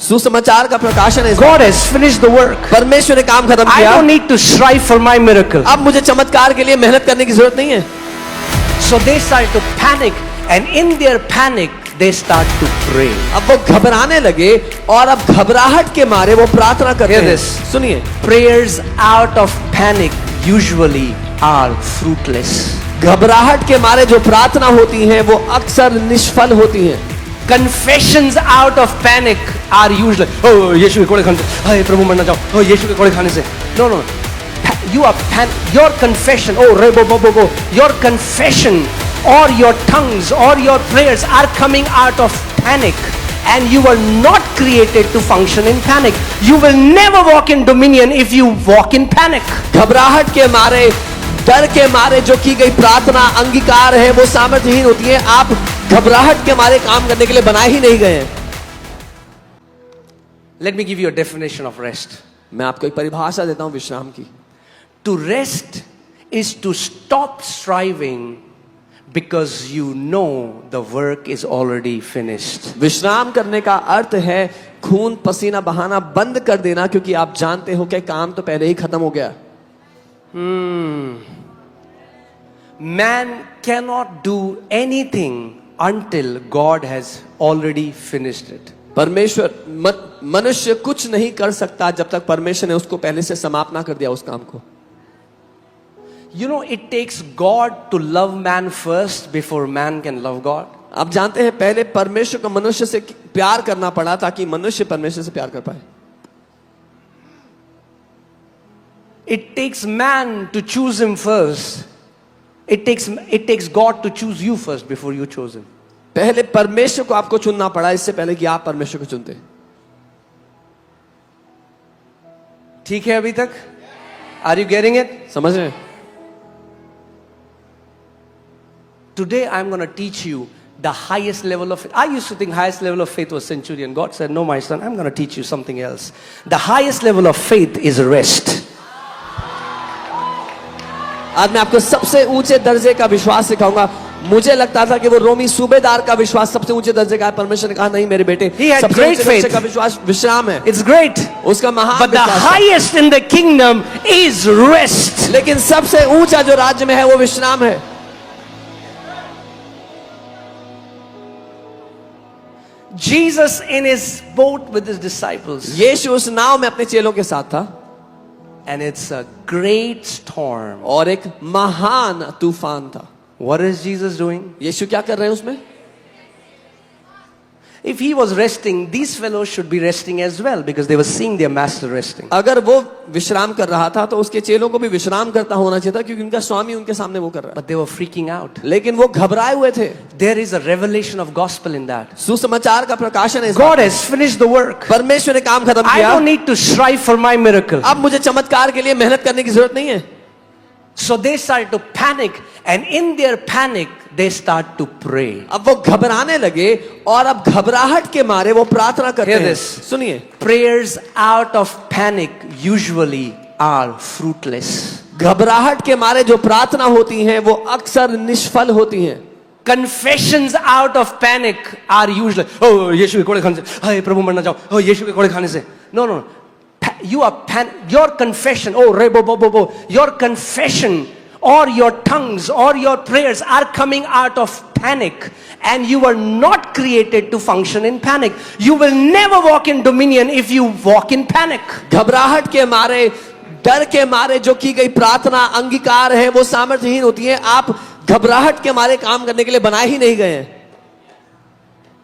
सुसमाचार का प्रकाशन है। God has finished the work. परमेश्वर ने काम खत्म I किया। don't need to strive for my miracle. अब मुझे चमत्कार के लिए मेहनत करने की जरूरत नहीं है। So they started to panic, and in their panic, they start to pray. अब वो घबराने लगे और अब घबराहट के मारे वो प्रार्थना करते Hear हैं। this. सुनिए, Prayers out of panic usually are fruitless. घबराहट के मारे जो प्रार्थना होती हैं वो अक्सर निष्फल होती हैं। Confessions out of panic are usually, oh यीशु के कोड़े खाने से, हाय प्रभु मरना चाहो, oh यीशु के कोड़े खाने से. No, no, you are your confession, oh re bo bo bo bo, your confession or your tongues or your prayers are coming out of panic, and you were not created to function in panic. You will never walk in dominion if you walk in panic. घबराहट के मारे, डर के मारे जो की गई प्रार्थना अंगीकार है वो सामर्थ्यहीन होती है। आप घबराहट के मारे काम करने के लिए बनाए ही नहीं गए हैं। Let me give you a definition of rest. मैं आपको एक परिभाषा देता हूं विश्राम की। To rest is to stop striving because you know the work is already finished. विश्राम करने का अर्थ है खून पसीना बहाना बंद कर देना, क्योंकि आप जानते हो कि काम तो पहले ही खत्म हो गया। Man cannot do anything until God has already finished it. परमेश्वर मनुष्य कुछ नहीं कर सकता जब तक परमेश्वर ने उसको पहले से समाप्त ना कर दिया उस काम को। You know, it takes God to love man first before man can love God. आप जानते हैं पहले परमेश्वर को मनुष्य से प्यार करना पड़ा ताकि मनुष्य परमेश्वर से प्यार कर पाए। It takes man to choose him first. It takes God to choose you first before you chose him. पहले परमेश्वर को आपको चुनना पड़ा इससे पहले कि आप परमेश्वर को चुनते। ठीक है अभी तक? Are you getting it? समझ रहे हैं? Today I'm going to teach you the highest level of faith. I used to think highest level of faith was centurion. God said, no, my son, I'm going to teach you something else. The highest level of faith is rest. आज मैं आपको सबसे ऊंचे दर्जे का विश्वास सिखाऊंगा। मुझे लगता था कि वो रोमी सूबेदार का विश्वास सबसे ऊंचे दर्जे का है। परमेश्वर ने कहा नहीं मेरे बेटे, He had सबसे great ऊंचे दर्जे faith. का विश्वास विश्राम है। It's great. उसका महान But the विश्वास है। highest in the kingdom is rest. लेकिन सबसे ऊंचा जो राज्य में है वो विश्राम है। Jesus in his boat with his disciples. यीशु उस नाव में अपने चेलों के साथ था And it's a great storm. और एक महान तूफान था। What is Jesus doing? यीशु क्या कर रहे हैं उसमें? If he was resting, these fellows should be resting as well because they were seeing their master resting. अगर वो विश्राम कर रहा था तो उसके चेलों को भी विश्राम करता होना चाहिए था, क्योंकि उनका स्वामी उनके सामने वो कर रहा है। But they were freaking out. लेकिन वो घबराए हुए थे। There is a revelation of gospel in that. सुसमाचार का प्रकाशन है। God has finished the work. परमेश्वर ने काम खत्म I किया। don't need to strive for my miracle. अब मुझे चमत्कार के लिए मेहनत करने की जरूरत नहीं है। So they started to panic, and in their panic, they start to pray. अब वो घबराने लगे और अब घबराहट के मारे वो प्रार्थना करते Hear हैं। this. सुनिए, Prayers out of panic usually are fruitless. घबराहट के मारे जो प्रार्थना होती हैं वो अक्सर निष्फल होती हैं। Confessions out of panic are usually, oh यीशु के कोड़े खाने से, हाय प्रभु मरना चाहो, oh यीशु के कोड़े खाने से. No, no. You are your confession, oh re bo bo bo bo, your confession or your tongues or your prayers are coming out of panic, and you were not created to function in panic. You will never walk in dominion if you walk in panic. घबराहट के मारे, डर के मारे जो की गई प्रार्थना अंगीकार है वो सामर्थ्यहीन होती है। आप घबराहट के मारे काम करने के लिए बनाए ही नहीं गए हैं।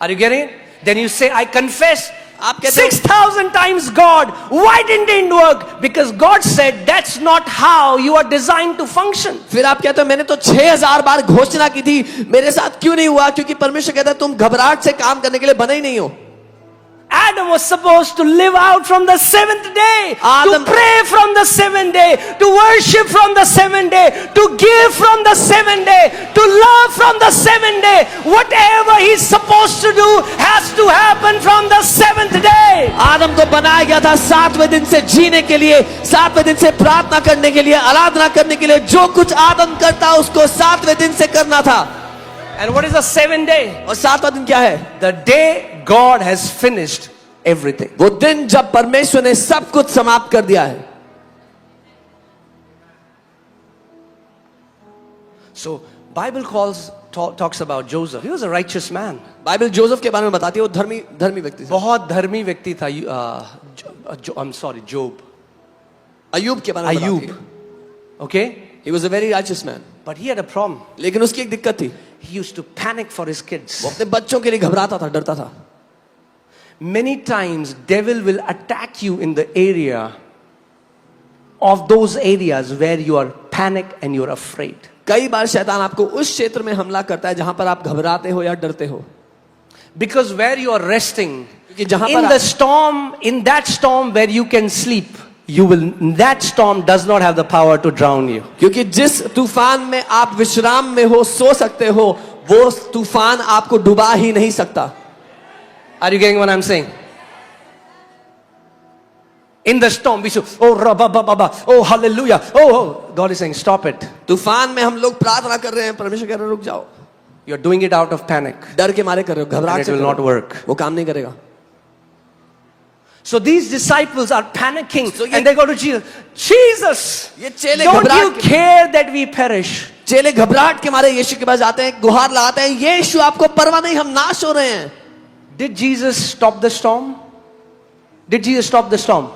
Are you getting it? Then you say, I confess. आप कहते हो 6,000 times God. Why didn't it work? Because God said that's not how you are designed to function. फिर आप कहते हो मैंने तो 6,000 बार घोषणा की थी, मेरे साथ क्यों नहीं हुआ? क्योंकि परमेश्वर कहता है तुम घबराहट से काम करने के लिए बने ही नहीं हो। Adam was supposed to live out from the seventh day, to pray from the seventh day, to worship from the seventh day, to give from the seventh day, to love from the seventh day. Whatever he's supposed to do has to happen from the seventh day. आदम को बनाया गया था 7वें दिन से जीने के लिए, 7वें दिन से प्रार्थना करने के लिए, आराधना करने के लिए। जो कुछ आदम करता उसको 7वें दिन से करना था। And what is the seventh day? और 7वां दिन क्या है? The day God has finished everything. वो दिन जब परमेश्वर ने सब कुछ समाप्त कर दिया है. So Bible talks about Joseph. He was a righteous man. Bible Joseph के बारे में बताती है, वो धर्मी व्यक्ति था. बहुत धर्मी व्यक्ति था. I'm sorry, Job. अय्यूब के बारे में बताती Ayub. है. Okay? He was a very righteous man. But he had a problem. लेकिन उसकी एक दिक्कत थी. He used to panic for his kids. वो अपने बच्चों के लिए घबराता था, डरता था. Many times devil will attack you in the area of those areas where you are panic and you are afraid. कई बार शैतान आपको उस क्षेत्र में हमला करता है जहां पर आप घबराते हो या डरते हो. Because where you are resting, क्योंकि जहां in पर the storm, in that storm where you can sleep, that storm does not have the power to drown you. क्योंकि जिस तूफान में आप विश्राम में हो, सो सकते हो, वो तूफान आपको डुबा ही नहीं सकता. Are you getting what I'm saying? In the storm, we say, oh, rabba, oh, hallelujah. Oh, God is saying, stop it. तूफान में हम लोग प्रार्थना कर रहे हैं, परमेश्वर कह रहे हैं रुक जाओ. You're doing it out of panic. डर के मारे कर रहे हो, And घबराहट it से will कर not रहे हो. work. वो काम नहीं करेगा. So these disciples are panicking So and they go to Jesus. Jesus, ये चेले don't you घबराहट care that we perish? चेले घबराहट के मारे यीशु के पास जाते हैं, गुहार लगाते हैं, यीशु आपको परवाह नहीं, हम नाश हो रहे हैं. Did Jesus stop the storm? Did Jesus stop the storm?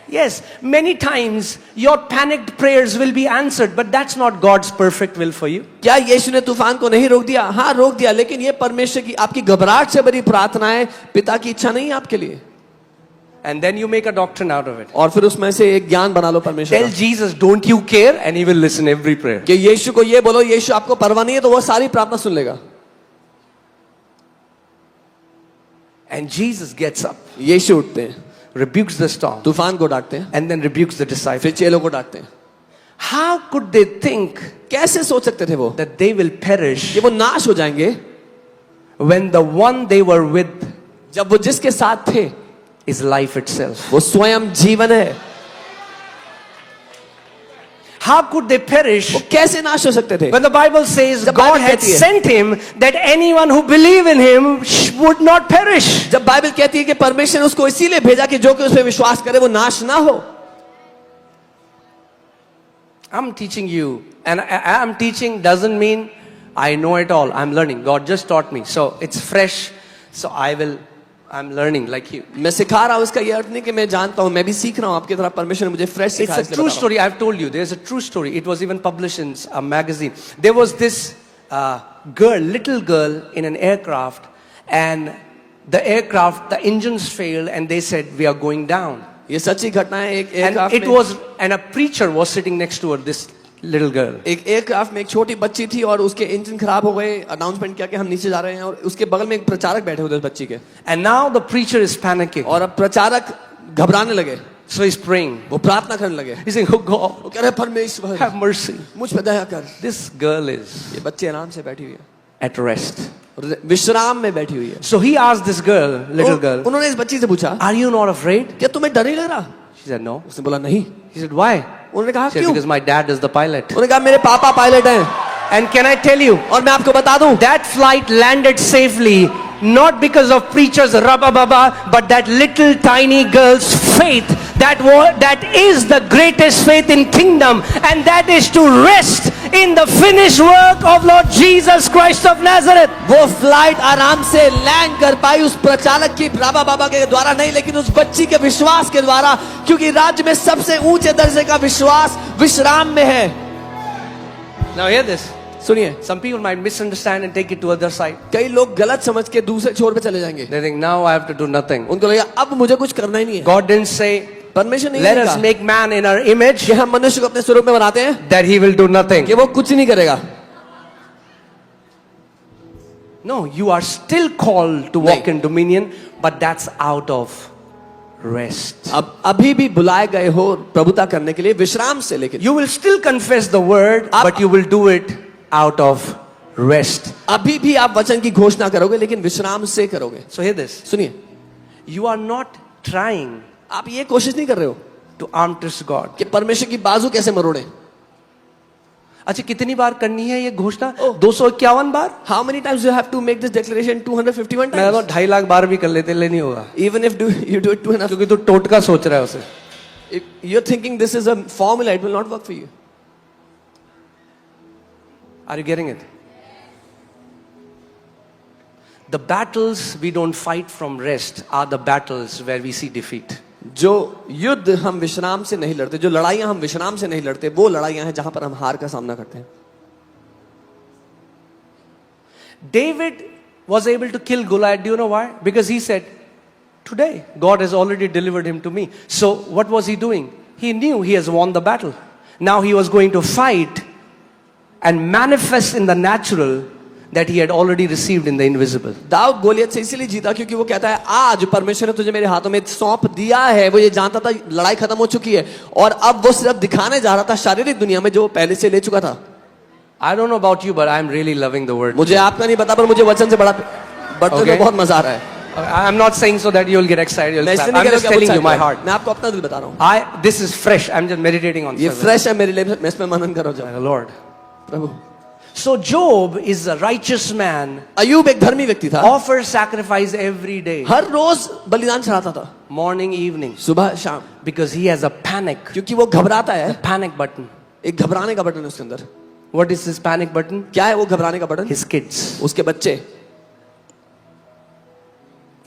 Yes, many times your panicked prayers will be answered, but that's not God's perfect will for you. क्या यीशु ने तूफान को नहीं रोक दिया? हाँ रोक दिया, लेकिन ये परमेश्वर की आपकी घबराहट से भरी प्रार्थनाएं पिता की इच्छा नहीं है आपके लिए. And then you make a doctrine out of it. और फिर उसमें से एक ज्ञान बना लो परमेश्वर Tell का. Jesus, don't you care? And he will listen every prayer. कि यीशु को ये बोलो, यीशु आपको परवाह नहीं है, तो वो सारी प्रार्थना सुन लेगा. And Jesus gets up, यीशु उठते हैं, rebukes the storm, तूफान को डांटते हैं, and then rebukes the disciples. फिर चेलों को डांटते हैं. How could they think कैसे सोच सकते थे वो that they will perish कि वो नाश हो जाएंगे when the one they were with जब वो जिसके साथ थे is life itself? वो स्वयं जीवन है. How could they perish वो कैसे नाश हो सकते थे? when the Bible says जब God बाइबल had कहती है- sent him that anyone who believe in him would not perish? जब बाइबल कहती है कि परमेश्वर ने उसको इसीलिए भेजा कि जो कि उस पर विश्वास करे वो नाश ना हो. I'm teaching you, and I'm teaching doesn't mean I know it all. I'm learning. God just taught me, so it's fresh. So I'm learning like you. मैं सिखा रहा हूँ, इसका ये अर्थ नहीं कि मैं जानता हूँ, मैं भी सीख रहा हूँ आपकी तरह. परमेश्वर ने मुझे फ्रेश It's सिखाया. a इसलिए true बता रहा हूँ. story. I've told you. There's a true story. It was even published in a magazine. There was this little girl in an aircraft, and the engines failed, and they said, we are going down. ये सच्ची घटना है. एक And aircraft में a preacher was sitting next to her, this little girl. एक aircraft में एक छोटी बच्ची थी और उसके इंजन खराब हो गए. अनाउंसमेंट किया कि हम नीचे जा रहे हैं, और उसके बगल में एक प्रचारक बैठे हुए थे बच्ची के. And now the preacher is panicking. और अब प्रचारक घबराने लगे. So he's praying. वो प्रार्थना करने लगे. He's saying, oh God, वो कह रहे परमेश्वर have mercy. मुझ पे दया कर. This girl is ये बच्ची आराम से बैठी हुई है, at rest. और विश्राम में बैठी हुई है. So he asked this girl, little girl, उन्होंने इस बच्ची से पूछा, are you not afraid? क्या तुम्हें डर नहीं लग रहा? She said, no. उसने बोला नहीं. He said, why? उन्होंने कहा She said, क्यों? because my dad is the pilot. उन्होंने कहा मेरे पापा पायलट हैं. And can I tell you, और मैं आपको बता दूं, that flight landed safely, not because of preachers, rabba baba, but that little tiny girl's faith. That is the greatest faith in kingdom, and that is to rest in the finished work of Lord Jesus Christ of Nazareth. वो flight आराम से land कर पाई उस प्रचालक की राबा बाबा के द्वारा नहीं, लेकिन उस बच्ची के विश्वास के द्वारा, क्योंकि राज्य में सबसे ऊंचे दर्जे का विश्वास विश्राम में है. Now hear this. सुनिए, Some people might misunderstand and take it to other side. कई लोग गलत समझ के दूसरे छोर पे चले जाएंगे. They think, now I have to do nothing. उनको लगेगा अब मुझे कुछ करना ही नहीं है. God didn't say, परमेश्वर नहीं let us कहा make man in our image, कि हम मनुष्य को अपने स्वरूप में बनाते हैं that he will do nothing. कि वो कुछ नहीं करेगा. No, you are still called to walk नहीं. in dominion, but that's out of rest. अब अभी भी बुलाए गए हो प्रभुता करने के लिए विश्राम से, लेकिन You will still confess the word, but you will do it out of rest. अभी भी आप वचन की घोषणा करोगे, लेकिन विश्राम से करोगे. So hear this. सुनिए, You are not trying आप ये कोशिश नहीं कर रहे हो to arm twist God. कि परमेश्वर की बाजू कैसे मरोड़े. अच्छा, कितनी बार करनी है ये घोषणा? 251 बार? How many times you have to make this declaration? 251 मैं तो times. 2.5 लाख बार भी कर लेते, ले नहीं होगा, Even if you do it 2.5, क्योंकि तू टोटका सोच रहा है उसे. if you're thinking this is a formula, it will not work for you. Are you getting it? The battles we don't fight from rest are the battles where we see defeat. जो युद्ध हम विश्राम से नहीं लड़ते, जो लड़ाइयां हम विश्राम से नहीं लड़ते, वो लड़ाइयां हैं जहां पर हम हार का सामना करते हैं. David was able to kill Goliath. Do you know why? Because he said, today God has already delivered him to me. So what was he doing? He knew he has won the battle. Now he was going to fight and manifest in the natural that he had already received in the invisible. Dawood Goliath से इसीलिए जीता क्योंकि वो कहता है आज परमेश्वर ने तुझे मेरे हाथों में सौंप दिया है. वो ये जानता था लड़ाई खत्म हो चुकी है और अब वो सिर्फ दिखाने जा रहा था शारीरिक दुनिया में जो पहले से ले चुका था. I don't know about you, but I'm really loving the word. मुझे आपका नहीं पता पर मुझे वचन से बड़ा बढ़ते हुए बहुत मजा आ रहा है. I'm not saying so that you'll get excited. You'll मैं clap. इसलिए नहीं I'm कह just रहा telling कि you my आप heart. मैं आपको अपना दिल बता रहा हूँ. This is fresh. I'm just meditating on ये service. फ्रेश है मेरे लिए. मैं इसमें मनन कर रहा हूँ. Lord. Prabhu. So Job is a righteous man. Ayub एक धर्मी व्यक्ति था. Offers sacrifice every day. हर रोज बलिदान चढ़ाता था. Morning, evening. सुबह शाम. Because he has a panic. क्योंकि वो घबराता है. Panic button. एक घबराने का बटन है उसके अंदर. What is his panic button? क्या है वो घबराने का बटन? His kids. उसके बच्चे.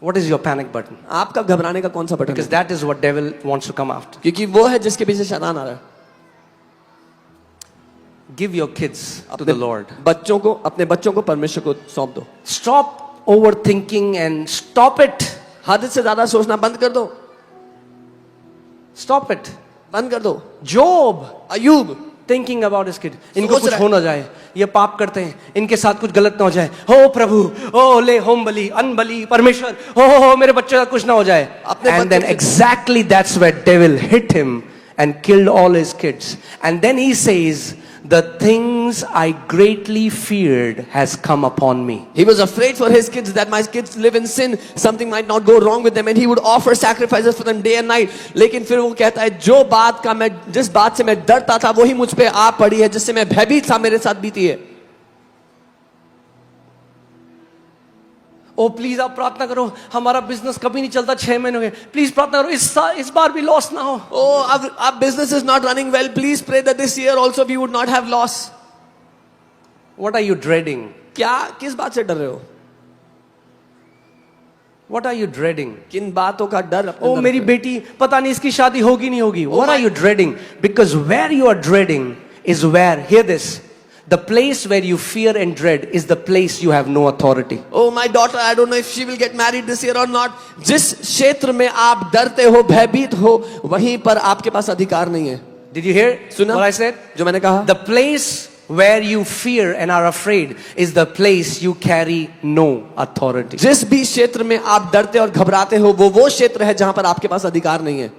What is your panic button? आपका घबराने का कौन सा बटन Because है? that is what devil wants to come after. क्योंकि वो है जिसके पीछे शैतान आ रहा है. Give your kids to the Lord. बच्चों को, अपने बच्चों को परमेश्वर को सौंप दो. Stop overthinking and stop it. हद से ज्यादा सोचना बंद कर दो. Stop it. बंद कर दो. Job Ayub thinking about his kid. इनको सोच कुछ रहा हो ना जाए, ये पाप करते हैं, इनके साथ कुछ गलत ना हो जाए. हो प्रभु, ओ ले होम बलि, अन्न बलि, परमेश्वर, हो मेरे बच्चे का कुछ ना हो जाए. And then exactly that's where devil hit him and killed all his kids. And then he says, the things I greatly feared has come upon me. He was afraid for his kids that my kids live in sin, something might not go wrong with them, and he would offer sacrifices for them day and night. लेकिन फिर वो कहता है जो बात का मैं, जिस बात से मैं डरता था वही मुझ पे आ पड़ी है, जिससे मैं भयभीत था मेरे साथ बीती है. ओ प्लीज आप प्रार्थना करो, हमारा बिजनेस कभी नहीं चलता 6 महीने हो गए, प्लीज प्रार्थना करो इस बार भी लॉस ना हो. Oh, our business is not running well. Please pray that this year also we would not have loss. What are you dreading? क्या किस बात से डर रहे हो? What are you dreading? किन बातों का डर अपने ओ अंदर मेरी रखते बेटी पता नहीं इसकी शादी होगी नहीं होगी. What my- are you dreading? Because where you are dreading is where, hear this, the place where you fear and dread is the place you have no authority. हो? Oh my daughter, I don't know if she will get married this year or not. जिस क्षेत्र में आप डरते हो, भयभीत हो, वहीं पर आपके पास अधिकार नहीं है. Did you hear सुना? what I said? जो मैंने कहा. The place where you fear and are afraid is the place you carry no authority. जिस भी क्षेत्र में आप डरते और घबराते हो, वो क्षेत्र है जहां पर आपके पास अधिकार नहीं है.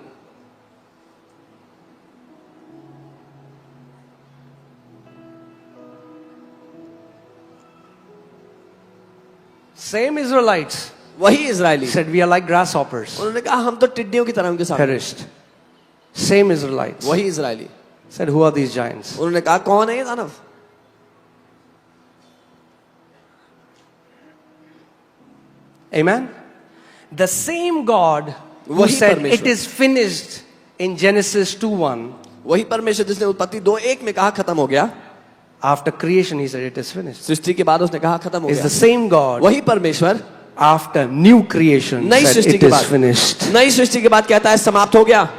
Same Israelites वही Israeli said we are like grasshoppers, उन्होंने कहा हम तो टिड्डियों की तरह उनके साथ. perished. Same Israelites वही Israeli said, who are these giants? उन्होंने कहा कौन है ये दानव? Amen. The same God who वही said परमेश्वर. it is finished in Genesis 2:1, वही परमेश्वर जिसने उत्पत्ति 2:1 में कहा खत्म हो गया. after creation he said it is finished. सृष्टि के बाद उसने कहा खत्म हो Is गया. the same God वही परमेश्वर after new creation नई said सृष्टि it के is बाद finished. नई सृष्टि के बाद कहता है समाप्त हो गया.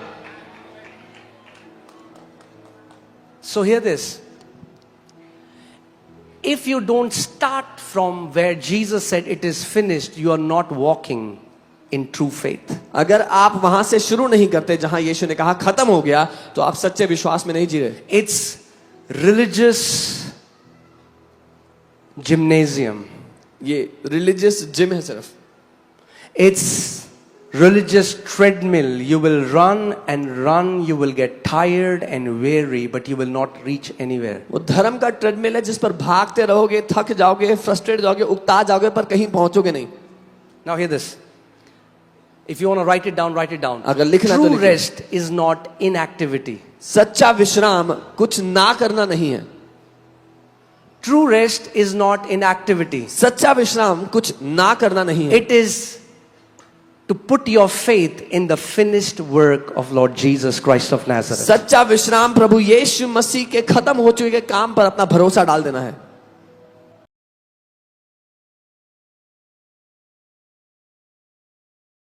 So hear this. If you don't start from where Jesus said it is finished, you are not walking in true faith. अगर आप वहां से शुरू नहीं करते जहां यीशु ने कहा खत्म हो गया, तो आप सच्चे विश्वास में नहीं जी रहे. It's religious gymnasium. ये रिलीजियस जिम है सिर्फ. It's religious treadmill. You will run and run, you will get tired and weary, but you will not reach anywhere. वो धर्म का ट्रेडमिल है जिस पर भागते रहोगे, थक जाओगे, फ्रस्ट्रेट जाओगे, उकता जाओगे, पर कहीं पहुंचोगे नहीं. Now hear this. If you want to write it down, write it down. अगर लिखना तो True लिखो. rest is not inactivity. सच्चा विश्राम कुछ ना करना नहीं है. True rest is not inactivity. सच्चा विश्राम कुछ ना करना नहीं है, It is to put your faith in the finished work of Lord Jesus Christ of Nazareth. सच्चा विश्राम प्रभु यीशु मसीह के खत्म हो चुके काम पर अपना भरोसा डाल देना है.